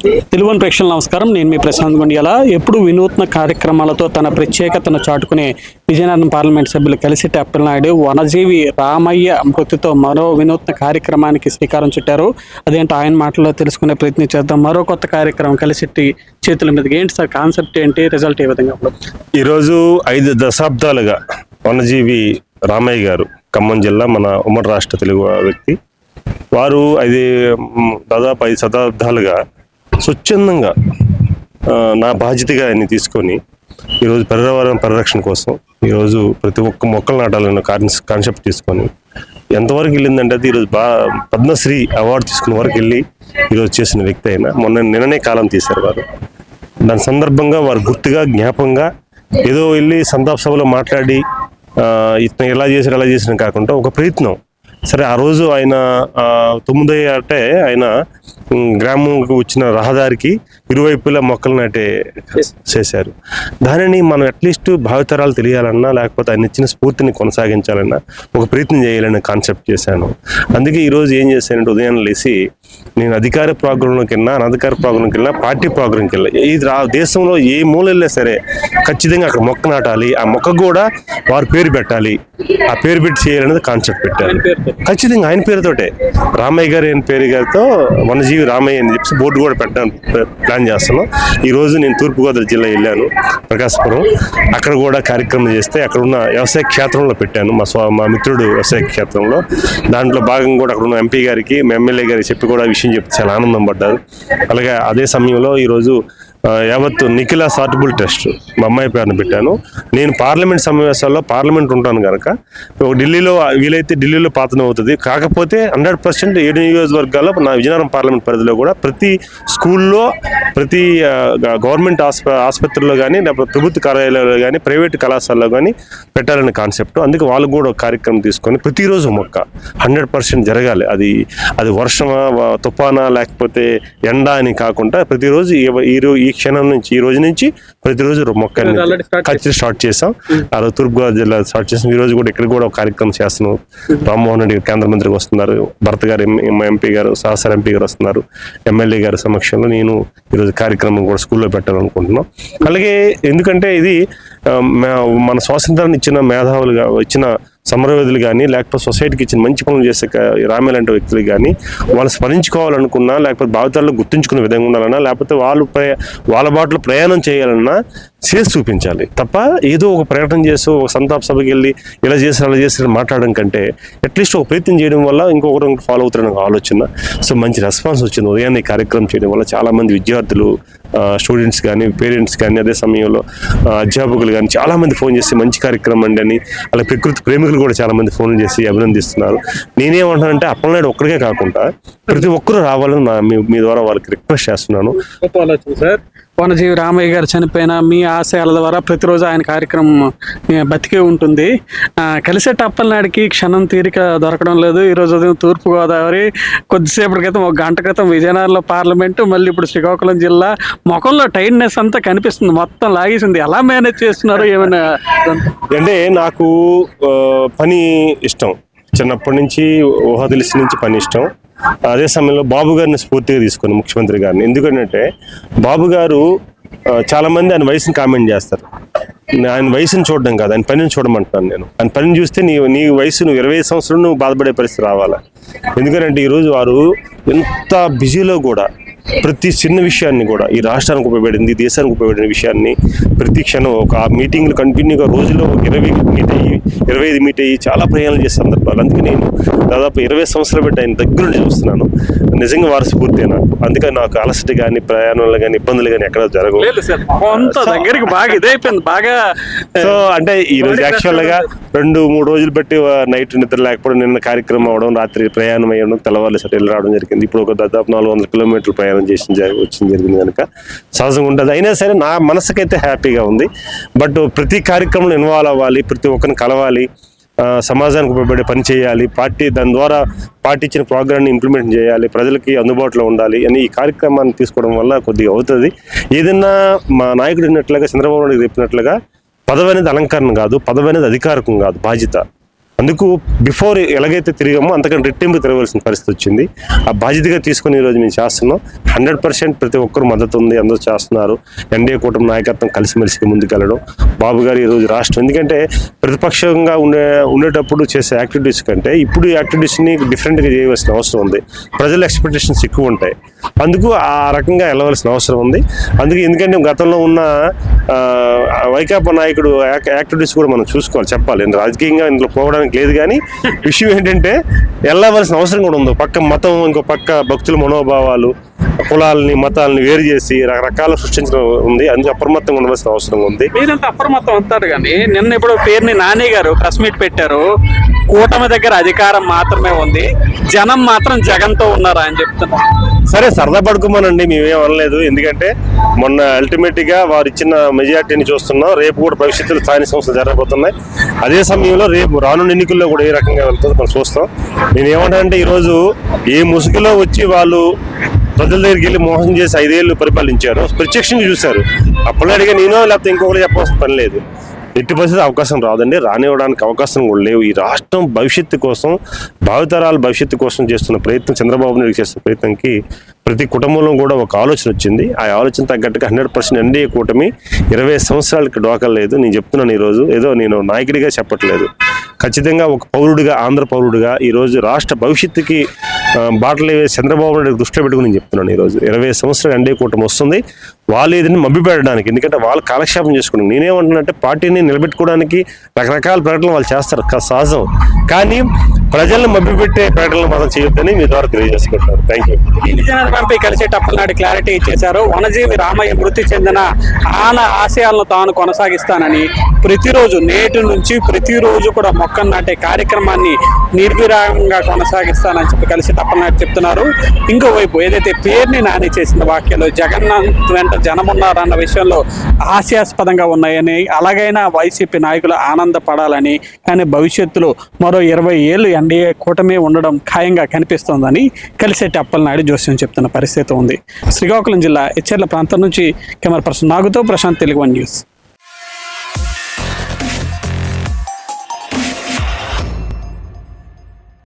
తెలుగుని ప్రేక్షకులు నమస్కారం. నేను మీ ప్రశాంత్ గుండియాల. ఎప్పుడు వినూత్న కార్యక్రమాలతో తన ప్రత్యేకతను చాటుకునే విజయనగరం పార్లమెంట్ సభ్యులు కలిసిట్టి అప్పలనాయుడు వనజీవి రామయ్య మృతితో మరో వినూత్న కార్యక్రమానికి శ్రీకారం చుట్టారు. అదేంటో ఆయన మాటల్లో తెలుసుకునే ప్రయత్నం చేద్దాం. మరో కొత్త కార్యక్రమం కలిసిట్టి చేతుల మీదకి. ఏంటి సార్ కాన్సెప్ట్, ఏంటి రిజల్ట్ ఏ విధంగా? ఈరోజు 5 దశాబ్దాలుగా వనజీవి రామయ్య గారు ఖమ్మం జిల్లా మన ఉమ్మడి రాష్ట్ర తెలుగు వ్యక్తి. వారు దాదాపు 5 శతాబ్దాలుగా స్వచ్ఛందంగా నా బాధ్యతగా ఆయన్ని తీసుకొని ఈరోజు పర్యావరణ పరిరక్షణ కోసం ఈరోజు ప్రతి ఒక్క మొక్కలు నాటాలన్న కాన్సెప్ట్ తీసుకొని ఎంతవరకు వెళ్ళిందంటే అది ఈరోజు పద్మశ్రీ అవార్డు తీసుకున్న వరకు వెళ్ళి ఈరోజు చేసిన వ్యక్తి అయినా నిన్ననే కాలం తీశారు వారు. దాని సందర్భంగా వారు గుర్తుగా జ్ఞాపకంగా ఏదో వెళ్ళి సంతాప సభలో మాట్లాడి ఇతను ఎలా చేసిన కాకుండా ఒక ప్రయత్నం. సరే, ఆ రోజు ఆయన 9 అంటే ఆయన గ్రామంకి వచ్చిన రహదారికి ఇరువైపులా మొక్కలు నాటే చేశారు. దానిని మనం అట్లీస్ట్ భావితరాలు తెలియాలన్నా లేకపోతే ఆయన ఇచ్చిన స్ఫూర్తిని కొనసాగించాలన్నా ఒక ప్రయత్నం చేయాలనే కాన్సెప్ట్ చేశాను. అందుకే ఈరోజు ఏం చేశానంటే ఉదయం లేచి నేను అధికార ప్రోగ్రాంలోకి వెళ్ళినా అనధికార ప్రోగ్రాంకి వెళ్ళినా పార్టీ ప్రోగ్రాంకి వెళ్ళినా ఇది దేశంలో ఏ మూల వెళ్ళినా సరే ఖచ్చితంగా అక్కడ మొక్క నాటాలి, ఆ మొక్కకు కూడా వారు పేరు పెట్టాలి, ఆ పేరు పెట్టి చేయాలనేది కాన్సెప్ట్ పెట్టారు. ఖచ్చితంగా ఆయన పేరుతోటే రామయ్య గారు పేరు గారితో వనజీవి రామయ్య అని చెప్పి బోర్డు కూడా పెట్టడానికి ప్లాన్ చేస్తున్నాం. ఈరోజు నేను తూర్పుగోదావరి జిల్లా వెళ్ళాను, ప్రకాశపురం. అక్కడ కూడా కార్యక్రమం చేస్తే అక్కడ ఉన్న వ్యవసాయ క్షేత్రంలో పెట్టాను, మా మిత్రుడు వ్యవసాయ క్షేత్రంలో. దాంట్లో భాగంగా కూడా అక్కడ ఉన్న ఎంపీ గారికి ఎమ్మెల్యే గారికి చెప్పి కూడా విషయం చెప్తే చాలా ఆనందం పడ్డారు. అలాగే అదే సమయంలో ఈరోజు యావత్తు నిఖిల సార్టబుల్ టెస్ట్ మా అమ్మాయి పేరును పెట్టాను. నేను పార్లమెంట్ సమావేశాల్లో పార్లమెంట్ ఉంటాను కనుక ఢిల్లీలో వీలైతే ఢిల్లీలో పాతన అవుతుంది. కాకపోతే 100% 7 నియోజకవర్గాల్లో నా విజయనగరం పార్లమెంట్ పరిధిలో కూడా ప్రతి స్కూల్లో, ప్రతి గవర్నమెంట్ ఆసుపత్రిలో కానీ లేకపోతే ప్రభుత్వ కార్యాలయాల్లో కానీ ప్రైవేట్ కళాశాలలో కానీ పెట్టాలనే కాన్సెప్ట్. అందుకే వాళ్ళు కూడా ఒక కార్యక్రమం తీసుకొని ప్రతిరోజు మొక్క 100% జరగాలి. అది వర్షమా, తుఫానా, లేకపోతే ఎండ అని కాకుండా ప్రతిరోజు ఈ క్షణం నుంచి ఈ రోజు నుంచి ప్రతిరోజు మొక్కని ఖచ్చితంగా స్టార్ట్ చేసాం. ఆ రోజు తూర్పుగోదావరి జిల్లా స్టార్ట్ చేసాం. ఈ రోజు కూడా ఇక్కడ కూడా ఒక కార్యక్రమం చేస్తున్నాం. రామ్మోహన్ రెడ్డి కేంద్ర మంత్రికి వస్తున్నారు, భరత్ గారు ఎంపీ గారు, సహసార ఎంపీ గారు వస్తున్నారు, ఎమ్మెల్యే గారి సమక్షంలో నేను ఈరోజు కార్యక్రమం కూడా స్కూల్లో పెట్టాలనుకుంటున్నాం. అలాగే ఎందుకంటే ఇది మన స్వాతంత్రాన్ని ఇచ్చిన మేధావులుగా ఇచ్చిన సమరయోధులు కానీ లేకపోతే సొసైటీకి ఇచ్చిన మంచి పనులు చేసే రామే లాంటి వ్యక్తులు కానీ వాళ్ళు స్మరించుకోవాలనుకున్నా లేకపోతే భావితరాల్లో గుర్తుంచుకునే విధంగా ఉండాలన్నా లేకపోతే వాళ్ళ బాటలో ప్రయాణం చేయాలన్నా చేసి చూపించాలి తప్ప ఏదో ఒక ప్రకటన చేసి ఒక సంతాప సభకి వెళ్ళి ఇలా చేసి అలా చేసి మాట్లాడడం కంటే అట్లీస్ట్ ఒక ప్రయత్నం చేయడం వల్ల ఇంకొకరు ఫాలో అవుతారని ఆలోచన. సో మంచి రెస్పాన్స్ వచ్చింది. ఉదయాన్నే కార్యక్రమం చేయడం వల్ల చాలామంది విద్యార్థులు, స్టూడెంట్స్ కానీ, పేరెంట్స్ కానీ, అదే సమయంలో అధ్యాపకులు కానీ చాలామంది ఫోన్ చేసి మంచి కార్యక్రమం అండి అని, అలా ప్రకృతి ప్రేమికులు కూడా చాలామంది ఫోన్ చేసి అభినందిస్తున్నారు. నేనేమంటానంటే అప్పలనాయుడు ఒక్కడికే కాకుండా ప్రతి ఒక్కరూ రావాలని మీ ద్వారా వాళ్ళకి రిక్వెస్ట్ చేస్తున్నాను. సార్, వనజీవి రామయ్య గారు చనిపోయిన మీ ఆశయాల ద్వారా ప్రతిరోజు ఆయన కార్యక్రమం బతికే ఉంటుంది. కలిసేట అప్పలనాయుడికి క్షణం తీరిక దొరకడం లేదు. ఈరోజు ఉదయం తూర్పుగోదావరి, కొద్దిసేపటి క్రితం 1 గంట క్రితం విజయనగరంలో పార్లమెంటు, మళ్ళీ ఇప్పుడు శ్రీకాకుళం జిల్లా. ముఖంలో టైట్నెస్ అంతా కనిపిస్తుంది, మొత్తం లాగేసింది. ఎలా మేనేజ్ చేస్తున్నారు? ఏమైనా అంటే నాకు పని ఇష్టం, చిన్నప్పటి నుంచి ఊహ తెలిసి నుంచి పని ఇష్టం. అదే సమయంలో బాబు గారిని స్ఫూర్తిగా తీసుకొని ముఖ్యమంత్రి గారిని, ఎందుకంటే బాబు గారు చాలామంది ఆయన వయసుని కామెంట్ చేస్తారు. ఆయన వయసుని చూడడం కాదు, ఆయన పనిని చూడమంటున్నాను నేను. ఆయన పనిని చూస్తే నీ వయసు నువ్వు 20 సంవత్సరాలు నువ్వు బాధపడే పరిస్థితి రావాలా. ఎందుకంటే ఈరోజు వారు ఎంత బిజీలో కూడా ప్రతి చిన్న విషయాన్ని కూడా ఈ రాష్ట్రానికి ఉపయోగపడింది, దేశానికి ఉపయోగపడిన విషయాన్ని ప్రతి క్షణం ఒక మీటింగ్లు కంటిన్యూగా రోజులో 25 మీట్ అయ్యి చాలా ప్రయాణాలు చేసే సందర్భాలు. అందుకే నేను దాదాపు 20 సంవత్సరాలు పెట్టి ఆయన దగ్గర నుండి చూస్తున్నాను. నిజంగా వారి స్ఫూర్తి నాకు. అందుకని నాకు అలసట కానీ, ప్రయాణాలు కానీ, ఇబ్బందులు కానీ ఎక్కడ జరగవు. సో అంటే ఈ రోజు యాక్చువల్గా 2-3 రోజులు బట్టి నైట్ నిద్ర లేకపోవడం, నిన్న కార్యక్రమం అవడం, రాత్రి ప్రయాణం అయ్యడం, తెల్లవారులు సెటిల్ రావడం జరిగింది. ఇప్పుడు ఒక దాదాపు 400 కిలోమీటర్లు ప్రయాణం వచ్చింది జరిగింది కనుక సహజంగా ఉంటుంది. అయినా సరే నా మనసుకైతే హ్యాపీగా ఉంది. బట్ ప్రతి కార్యక్రమంలో ఇన్వాల్వ్ అవ్వాలి, ప్రతి ఒక్కరిని కలవాలి, సమాజానికి ఉపయోగపడే పని చేయాలి, దాని ద్వారా పార్టీ ఇచ్చిన ప్రోగ్రామ్ని ఇంప్లిమెంట్ చేయాలి, ప్రజలకి అందుబాటులో ఉండాలి అని ఈ కార్యక్రమాన్ని తీసుకోవడం వల్ల కొద్దిగా అవుతుంది. ఏదైనా మా నాయకుడు అన్నట్లుగా, చంద్రబాబు నాయుడు చెప్పినట్లుగా పదవి అనేది అలంకరణ కాదు, పదవి అనేది అధికారకం కాదు, బాధ్యత. అందుకు బిఫోర్ ఎలాగైతే తిరిగామో అంతకంటే రెట్టింపు తిరగవలసిన పరిస్థితి వచ్చింది. ఆ బాధ్యతగా తీసుకుని ఈరోజు మేము చేస్తున్నాం. 100% ప్రతి ఒక్కరు మద్దతు ఉంది, అందరూ చేస్తున్నారు. ఎన్డీఏ కూటమి నాయకత్వం కలిసిమెలిసి ముందుకెళ్ళడం. బాబు గారు ఈరోజు రాష్ట్రం, ఎందుకంటే ప్రతిపక్షంగా ఉండేటప్పుడు చేసే యాక్టివిటీస్ కంటే ఇప్పుడు ఈ యాక్టివిటీస్ని డిఫరెంట్గా చేయవలసిన అవసరం ఉంది. ప్రజల ఎక్స్పెక్టేషన్స్ ఎక్కువ ఉంటాయి, అందుకు ఆ రకంగా వెళ్ళవలసిన అవసరం ఉంది. అందుకే ఎందుకంటే గతంలో ఉన్న వైకాపా నాయకుడు యాక్టివిటీస్ కూడా మనం చూసుకోవాలి, చెప్పాలి. రాజకీయంగా ఇందులో పోవడానికి లేదు, కానీ విషయం ఏంటంటే వెళ్ళవలసిన అవసరం కూడా ఉంది. పక్క మతం, ఇంకో పక్క భక్తుల మనోభావాలు, కులాలని మతాలని వేరు చేసి రకరకాల సృష్టించడం ఉంది. అందుకే అప్రమత్తంగా ఉండవలసిన అవసరం ఉంది. మీరంతా అప్రమత్తం అంటారు, కానీ నిన్న ఇప్పుడు పేరుని నాని గారు ప్రెస్ మీట్ పెట్టారు. కూటమి దగ్గర అధికారం మాత్రమే ఉంది, జనం మాత్రం జగన్తో ఉన్నారా అని చెప్తున్నారు. సరే, సరదా పడుకోమనండి, మేమేం అనలేదు. ఎందుకంటే మొన్న అల్టిమేట్గా వారు ఇచ్చిన మెజార్టీని చూస్తున్నాం. రేపు కూడా భవిష్యత్తులో స్థానిక సంస్థలు జరగబోతున్నాయి. అదే సమయంలో రేపు రానున్న ఎన్నికల్లో కూడా ఏ రకంగా వెళ్తుందో మనం చూస్తాం. నేను ఏమంటానంటే ఈరోజు ఏ ముసుగులో వచ్చి వాళ్ళు ప్రజల దగ్గరికి వెళ్ళి మోసం చేసి 5 ఏళ్ళు పరిపాలించారు, ప్రత్యక్షంగా చూశారు. అప్పటిగా నేనో లేకపోతే ఇంకొకరు చెప్పాల్సిన పని లేదు. ఎట్టి పరిస్థితి అవకాశం రాదండి, రానివ్వడానికి అవకాశం కూడా లేవు. ఈ రాష్ట్రం భవిష్యత్తు కోసం, భావితరాల భవిష్యత్తు కోసం చేస్తున్న ప్రయత్నం, చంద్రబాబు నాయుడు చేస్తున్న ప్రయత్నంకి ప్రతి కుటుంబంలో కూడా ఒక ఆలోచన వచ్చింది. ఆ ఆలోచన తగ్గట్టుగా 100% ఎన్డీఏ కూటమి 20 సంవత్సరాలకి డోకలేదు. నేను చెప్తున్నాను, ఈరోజు ఏదో నేను నాయకుడిగా చెప్పట్లేదు, ఖచ్చితంగా ఒక పౌరుడిగా, ఆంధ్ర పౌరుడిగా ఈరోజు రాష్ట్ర భవిష్యత్తుకి బాటలు వేసి చంద్రబాబు నాయుడు దృష్టిలో పెట్టుకుని నేను చెప్తున్నాను. ఈరోజు 20 సంవత్సరాలు ఎన్డీఏ కూటమి వస్తుంది. వాళ్ళు ఏదైనా మభ్యపెట్టడానికి, ఎందుకంటే వాళ్ళు కాలక్షేపం చేసుకోవడం. నేనేమంటున్నానంటే పార్టీని నిలబెట్టుకోవడానికి రకరకాల ప్రకటనలు వాళ్ళు చేస్తారు, సహజం. కానీ ప్రజలను మభ్యపెట్టే ప్రకటనలు మాత్రం చేయొద్దని మీ ద్వారా తెలియజేసుకుంటారు. Thank you. పంపి కలిసేటప్పటినాడు క్లారిటీ ఇచ్చేశారు. వనజీవి రామయ్య మృతి చెందిన ఆన ఆశయాలను తాను కొనసాగిస్తానని, ప్రతిరోజు నేటి నుంచి ప్రతిరోజు కూడా మొక్కలు నాటే కార్యక్రమాన్ని నిర్విరామంగా కొనసాగిస్తానని చెప్పి కలిసేటప్పటినాడు చెప్తున్నారు. ఇంకోవైపు ఏదైతే పేరుని నాని చేసిన వ్యాఖ్యలు జగన్నాథ్ వెంట జనమున్నారన్న విషయంలో హాస్యాస్పదంగా ఉన్నాయని, అలాగైనా వైసీపీ నాయకులు ఆనందపడాలని, కానీ భవిష్యత్తులో మరో 20 ఏళ్ళు ఎన్డీఏ కూటమి ఉండడం ఖాయంగా కనిపిస్తోందని కలిసేటి అప్పలనాయుడు జోస్యం చెప్తున్న పరిస్థితి ఉంది. శ్రీకాకుళం జిల్లా ఎచ్చెర్ల ప్రాంతం నుంచి కెమెరా పర్సన్ నాగుతో ప్రశాంత్, తెలుగు 1 న్యూస్.